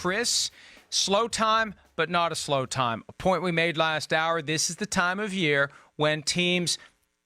Chris, slow time, but not a slow time. A point we made last hour, this is the time of year when teams,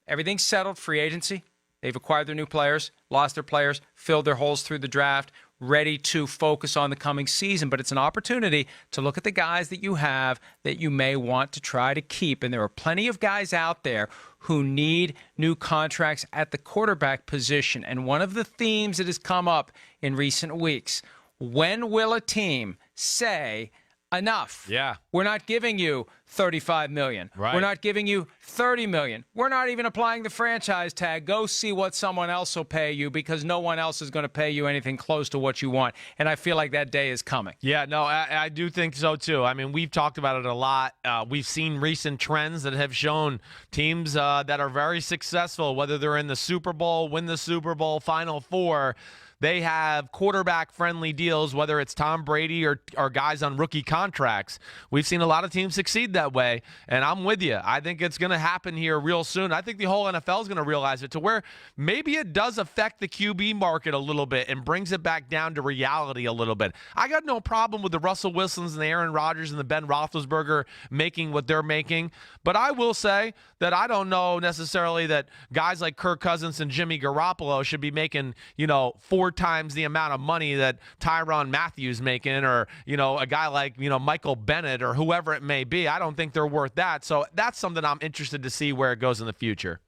everything's settled, free agency. They've acquired their new players, lost their players, filled their holes through the draft, ready to focus on the coming season. But it's an opportunity to look at the guys that you have that you may want to try to keep. And there are plenty of guys out there who need new contracts at the quarterback position. And one of the themes that has come up in recent weeks, when will a team say, enough? Yeah. We're not giving you $35 million. Right. We're not giving you $30 million. We're not even applying the franchise tag. Go see what someone else will pay you because no one else is going to pay you anything close to what you want. And I feel like that day is coming. Yeah, no, I do think so, too. I mean, we've talked about it a lot. We've seen recent trends that have shown teams that are very successful, whether they're in the Super Bowl, win the Super Bowl, Final Four, they have quarterback-friendly deals, whether it's Tom Brady or guys on rookie contracts. We've seen a lot of teams succeed that way, and I'm with you. I think it's going to happen here real soon. I think the whole NFL is going to realize it to where maybe it does affect the QB market a little bit and brings it back down to reality a little bit. I got no problem with the Russell Wilsons and the Aaron Rodgers and the Ben Roethlisberger making what they're making, but I will say that I don't know necessarily that guys like Kirk Cousins and Jimmy Garoppolo should be making, 4 times the amount of money that Tyrann Mathieu's making, or a guy like Michael Bennett or whoever it may be. I don't think they're worth that. So that's something I'm interested to see where it goes in the future.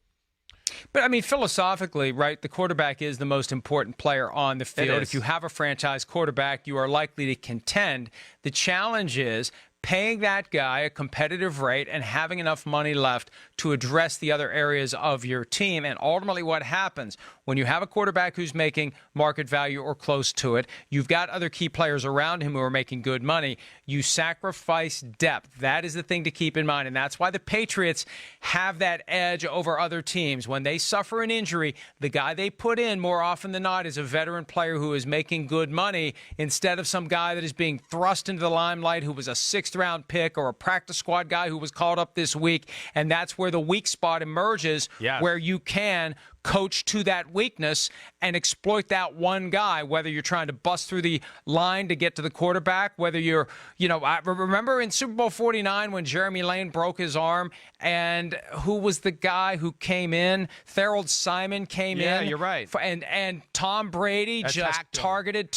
But I mean, philosophically, right, the quarterback is the most important player on the field. If you have a franchise quarterback, you are likely to contend. The challenge is paying that guy a competitive rate and having enough money left to address the other areas of your team. And ultimately what happens when you have a quarterback who's making market value or close to it, you've got other key players around him who are making good money, you sacrifice depth. That is the thing to keep in mind. And that's why the Patriots have that edge over other teams. When they suffer an injury, the guy they put in more often than not is a veteran player who is making good money instead of some guy that is being thrust into the limelight who was a sixth-round pick or a practice squad guy who was called up this week. And that's where the weak spot emerges, where you can coach to that weakness and exploit that one guy, whether you're trying to bust through the line to get to the quarterback, whether you're, I remember in Super Bowl 49 when Jeremy Lane broke his arm, and who was the guy who came in? Thorold Simon came in. Yeah, you're right. And Tom Brady just targeted.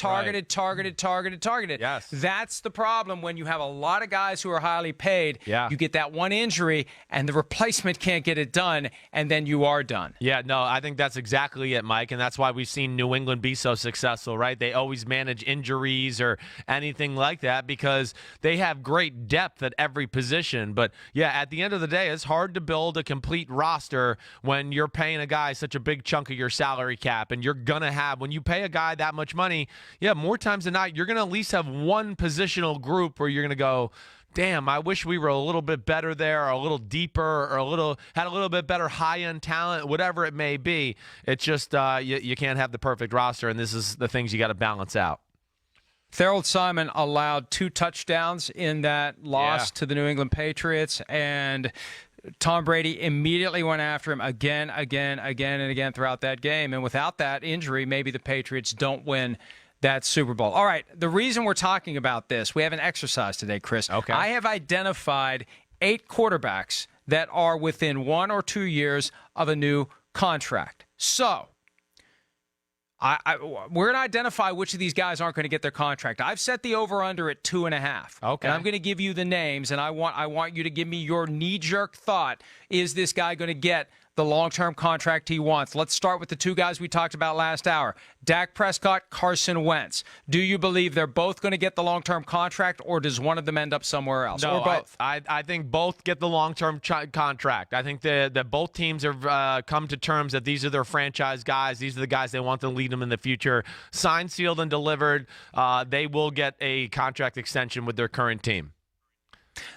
Yes. That's the problem when you have a lot of guys who are highly paid. Yeah. You get that one injury, and the replacement can't get it done, and then you are done. Yeah, no, I think that's exactly it, Mike, and that's why we've seen New England be so successful, right? They always manage injuries or anything like that because they have great depth at every position. But, yeah, at the end of the day, it's hard to build a complete roster when you're paying a guy such a big chunk of your salary cap, and you're going to have, when you pay a guy that much money, more times than not, you're going to at least have one positional group where you're going to go, damn, I wish we were a little bit better there, or a little deeper, or had a little bit better high-end talent, whatever it may be. It's just you can't have the perfect roster, and this is the things you got to balance out. Thorold Simon allowed 2 touchdowns in that loss to the New England Patriots, and Tom Brady immediately went after him again and again throughout that game. And without that injury, maybe the Patriots don't win that Super Bowl. All right, the reason we're talking about this, we have an exercise today, Chris. Okay. I have identified 8 quarterbacks that are within 1 or 2 years of a new contract. So we're going to identify which of these guys aren't going to get their contract. I've set the over-under at 2.5. Okay. And I'm going to give you the names, and I want you to give me your knee-jerk thought. Is this guy going to get the long-term contract he wants? Let's start with the 2 guys we talked about last hour. Dak Prescott, Carson Wentz. Do you believe they're both going to get the long-term contract, or does one of them end up somewhere else? No, or both? I think both get the long-term contract. I think that both teams have come to terms that these are their franchise guys. These are the guys they want to lead them in the future. Signed, sealed, and delivered. They will get a contract extension with their current team.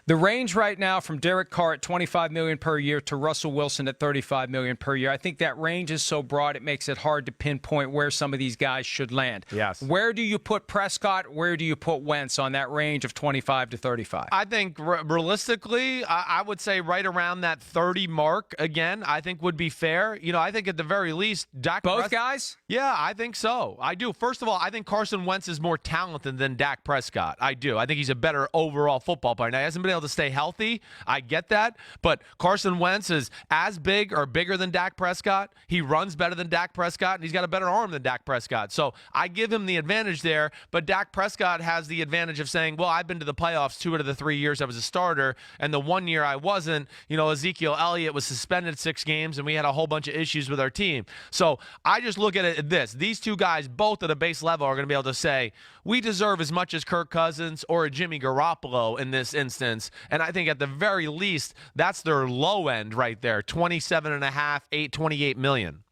The range right now from Derek Carr at $25 million per year to Russell Wilson at $35 million per year. I think that range is so broad it makes it hard to pinpoint where some of these guys should land. Yes. Where do you put Prescott? Where do you put Wentz on that range of 25 to 35? I think realistically, I would say right around that 30 mark again, I think would be fair. I think at the very least, Dak Both guys? Yeah, I think so. I do. First of all, I think Carson Wentz is more talented than Dak Prescott. I do. I think he's a better overall football player. Now, he hasn't been able to stay healthy. I get that. But Carson Wentz is as big or bigger than Dak Prescott. He runs better than Dak Prescott, and he's got a better arm than Dak Prescott. So I give him the advantage there. But Dak Prescott has the advantage of saying, well, I've been to the playoffs 2 out of the 3 years I was a starter, and the 1 year I wasn't. Ezekiel Elliott was suspended 6 games, and we had a whole bunch of issues with our team. So I just look at it at this. These two guys, both at a base level, are going to be able to say, we deserve as much as Kirk Cousins or a Jimmy Garoppolo in this instance. And I think at the very least, that's their low end right there, 27.5, 28 million.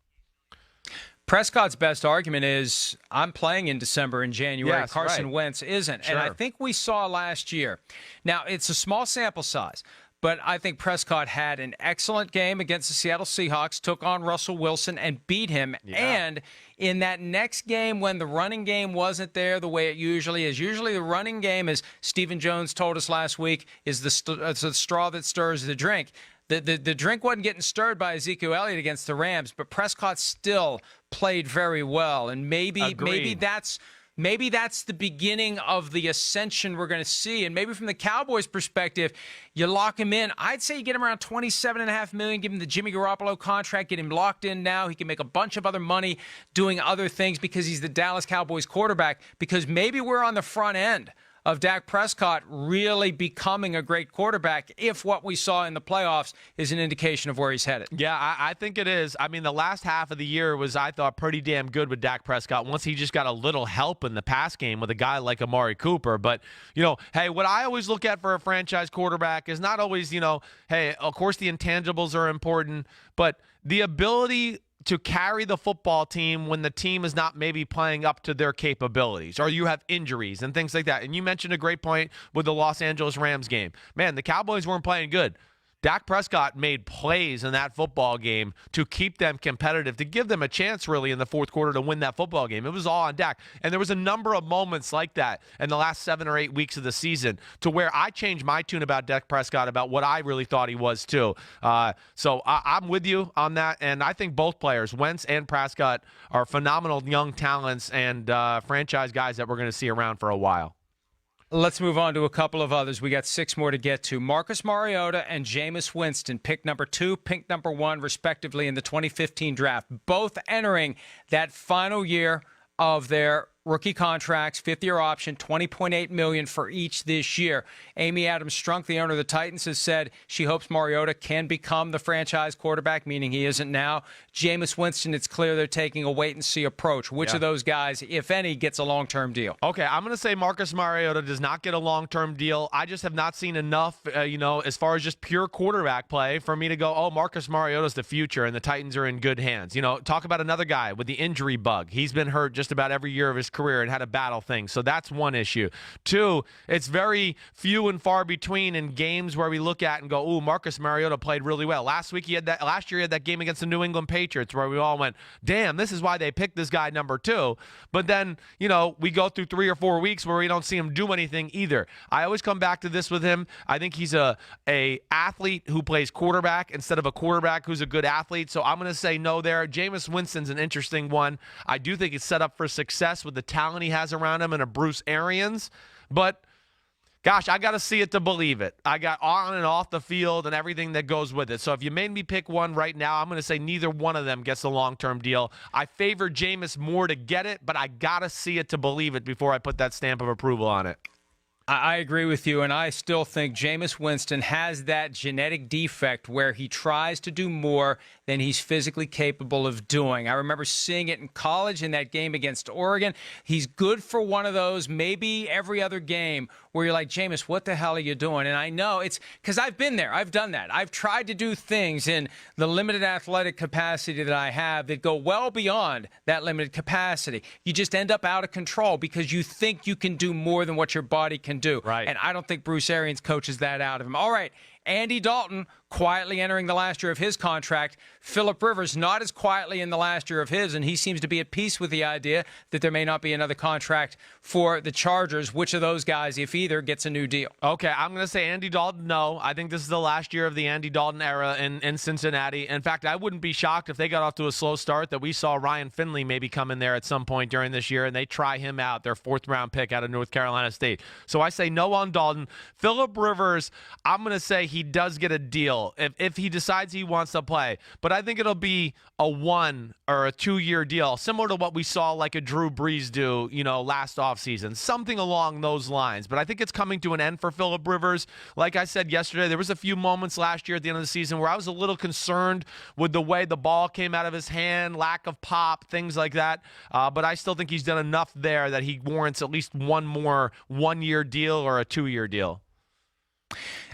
Prescott's best argument is, I'm playing in December and January. Yes, Carson right. Wentz isn't. Sure. And I think we saw last year. Now, it's a small sample size, but I think Prescott had an excellent game against the Seattle Seahawks, took on Russell Wilson and beat him. Yeah. And in that next game, when the running game wasn't there the way it usually is, usually the running game, as Stephen Jones told us last week, is the straw that stirs the drink. The drink wasn't getting stirred by Ezekiel Elliott against the Rams, but Prescott still played very well. And maybe that's the beginning of the ascension we're going to see. And maybe from the Cowboys' perspective, you lock him in. I'd say you get him around $27.5 million, give him the Jimmy Garoppolo contract, get him locked in now. He can make a bunch of other money doing other things because he's the Dallas Cowboys quarterback, because maybe we're on the front end of Dak Prescott really becoming a great quarterback if what we saw in the playoffs is an indication of where he's headed. Yeah, I think it is. I mean, the last half of the year was, I thought, pretty damn good with Dak Prescott once he just got a little help in the pass game with a guy like Amari Cooper. But, hey, what I always look at for a franchise quarterback is not always, hey, of course the intangibles are important, but the ability to carry the football team when the team is not maybe playing up to their capabilities, or you have injuries and things like that. And you mentioned a great point with the Los Angeles Rams game. Man, the Cowboys weren't playing good. Dak Prescott made plays in that football game to keep them competitive, to give them a chance really in the fourth quarter to win that football game. It was all on Dak. And there was a number of moments like that in the last 7 or 8 weeks of the season to where I changed my tune about Dak Prescott, about what I really thought he was too. So I'm with you on that. And I think both players, Wentz and Prescott, are phenomenal young talents and franchise guys that we're going to see around for a while. Let's move on to a couple of others. We got 6 more to get to. Marcus Mariota and Jameis Winston, pick number 2, pick number 1, respectively, in the 2015 draft, both entering that final year of their rookie contracts, 5th-year option, $20.8 million for each this year. Amy Adams-Strunk, the owner of the Titans, has said she hopes Mariota can become the franchise quarterback, meaning he isn't now. Jameis Winston, it's clear they're taking a wait-and-see approach. Which of those guys, if any, gets a long-term deal? Okay, I'm going to say Marcus Mariota does not get a long-term deal. I just have not seen enough, as far as just pure quarterback play for me to go, oh, Marcus Mariota's the future, and the Titans are in good hands. Talk about another guy with the injury bug. He's been hurt just about every year of his career and had a battle thing. So that's one issue. 2, it's very few and far between in games where we look at and go, ooh, Marcus Mariota played really well. Last year he had that game against the New England Patriots where we all went, damn, this is why they picked this guy number 2. But then, we go through 3 or 4 weeks where we don't see him do anything either. I always come back to this with him. I think he's a athlete who plays quarterback instead of a quarterback who's a good athlete. So I'm going to say no there. Jameis Winston's an interesting one. I do think he's set up for success with the talent he has around him and a Bruce Arians. But gosh, I got to see it to believe it. I got on and off the field and everything that goes with it. So if you made me pick one right now, I'm going to say neither one of them gets a long-term deal. I favor Jameis more to get it, but I got to see it to believe it before I put that stamp of approval on it. I agree with you, and I still think Jameis Winston has that genetic defect where he tries to do more than he's physically capable of doing. I remember seeing it in college in that game against Oregon. He's good for one of those, maybe every other game, where you're like, Jameis, what the hell are you doing? And I know it's because I've been there. I've done that. I've tried to do things in the limited athletic capacity that I have that go well beyond that limited capacity. You just end up out of control because you think you can do more than what your body can can do. Right. And I don't think Bruce Arians coaches that out of him. All right, Andy Dalton quietly entering the last year of his contract. Phillip Rivers not as quietly in the last year of his, and he seems to be at peace with the idea that there may not be another contract for the Chargers. Which of those guys, if either, gets a new deal? Okay, I'm going to say Andy Dalton, no. I think this is the last year of the Andy Dalton era in Cincinnati. In fact, I wouldn't be shocked if they got off to a slow start, that we saw Ryan Finley maybe come in there at some point during this year and they try him out, their 4th-round pick out of North Carolina State. So I say no on Dalton. Phillip Rivers, I'm going to say he does get a deal if he decides he wants to play. But I think it'll be a 1 or a 2-year deal, similar to what we saw like a Drew Brees do, last offseason. Something along those lines. But I think it's coming to an end for Phillip Rivers. Like I said yesterday, there was a few moments last year at the end of the season where I was a little concerned with the way the ball came out of his hand, lack of pop, things like that. But I still think he's done enough there that he warrants at least one more 1-year deal or a 2-year deal.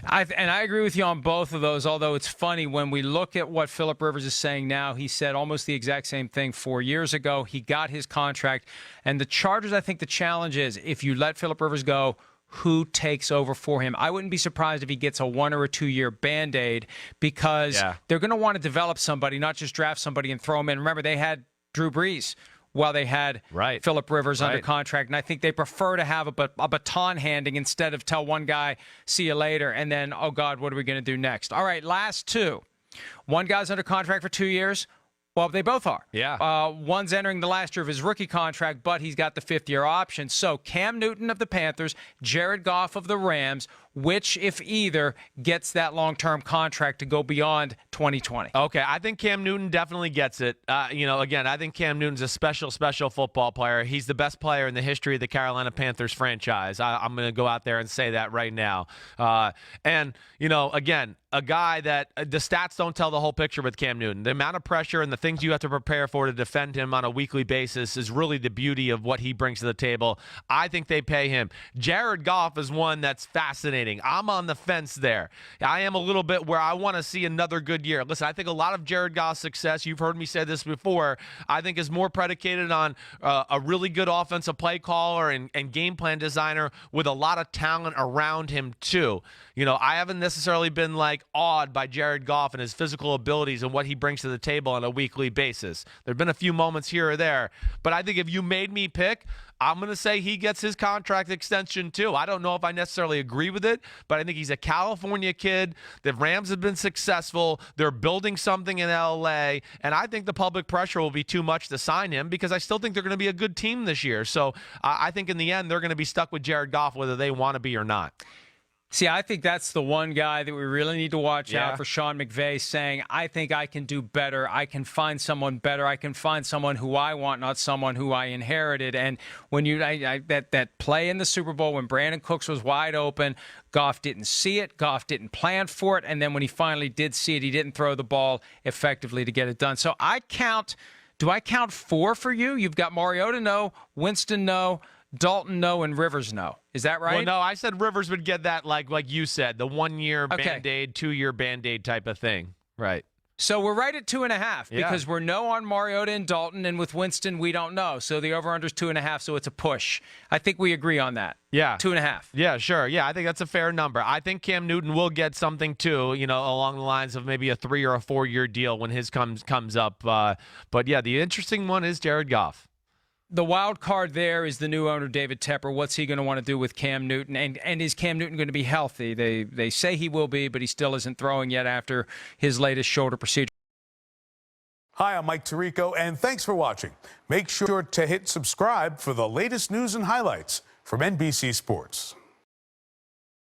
And I agree with you on both of those, although it's funny when we look at what Phillip Rivers is saying now. He said almost the exact same thing 4 years ago. He got his contract. And the Chargers, I think the challenge is, if you let Phillip Rivers go, who takes over for him? I wouldn't be surprised if he gets a 1 or a 2-year Band-Aid, because they're going to want to develop somebody, not just draft somebody and throw him in. Remember, they had Drew Brees while they had Phillip Rivers under contract. And I think they prefer to have a baton handing instead of tell one guy, see you later, and then, oh, God, what are we going to do next? All right, last two. One guy's under contract for 2 years. Well, they both are. Yeah. One's entering the last year of his rookie contract, but he's got the 5th-year option. So Cam Newton of the Panthers, Jared Goff of the Rams, which, if either, gets that long-term contract to go beyond 2020? Okay, I think Cam Newton definitely gets it. Again, I think Cam Newton's a special football player. He's the best player in the history of the Carolina Panthers franchise. I'm going to go out there and say that right now. Again, a guy that the stats don't tell the whole picture with Cam Newton. The amount of pressure and the things you have to prepare for to defend him on a weekly basis is really the beauty of what he brings to the table. I think they pay him. Jared Goff is one that's fascinating. I'm on the fence there. I am a little bit where I want to see another good year. Listen, I think a lot of Jared Goff's success, you've heard me say this before, I think is more predicated on a really good offensive play caller and game plan designer with a lot of talent around him too. I haven't necessarily been awed by Jared Goff and his physical abilities and what he brings to the table on a weekly basis. There have been a few moments here or there, but I think if you made me pick, I'm going to say he gets his contract extension too. I don't know if I necessarily agree with it, but I think he's a California kid. The Rams have been successful. They're building something in LA, and I think the public pressure will be too much to sign him, because I still think they're going to be a good team this year. So I think in the end, they're going to be stuck with Jared Goff whether they want to be or not. See, I think that's the one guy that we really need to watch out for. Sean McVay saying, I think I can do better. I can find someone better. I can find someone who I want, not someone who I inherited. And when that play in the Super Bowl when Brandon Cooks was wide open, Goff didn't see it. Goff didn't plan for it. And then when he finally did see it, he didn't throw the ball effectively to get it done. So do I count 4 for you? You've got Mariota, no. Winston, no. Dalton, no, and Rivers, no. Is that right? Well, no, I said Rivers would get that, like you said, the 1-year Band-Aid, 2-year Band-Aid type of thing. Right. So we're right at 2.5 because we're no on Mariota and Dalton, and with Winston, we don't know. So the over-under is 2.5, so it's a push. I think we agree on that. Yeah. 2.5. Yeah, sure. Yeah, I think that's a fair number. I think Cam Newton will get something, too, along the lines of maybe a 3 or a 4-year deal when his comes up. But, yeah, the interesting one is Jared Goff. The wild card there is the new owner, David Tepper. What's he going to want to do with Cam Newton? And is Cam Newton going to be healthy? They say he will be, but he still isn't throwing yet after his latest shoulder procedure. Hi, I'm Mike Tirico, and thanks for watching. Make sure to hit subscribe for the latest news and highlights from NBC Sports.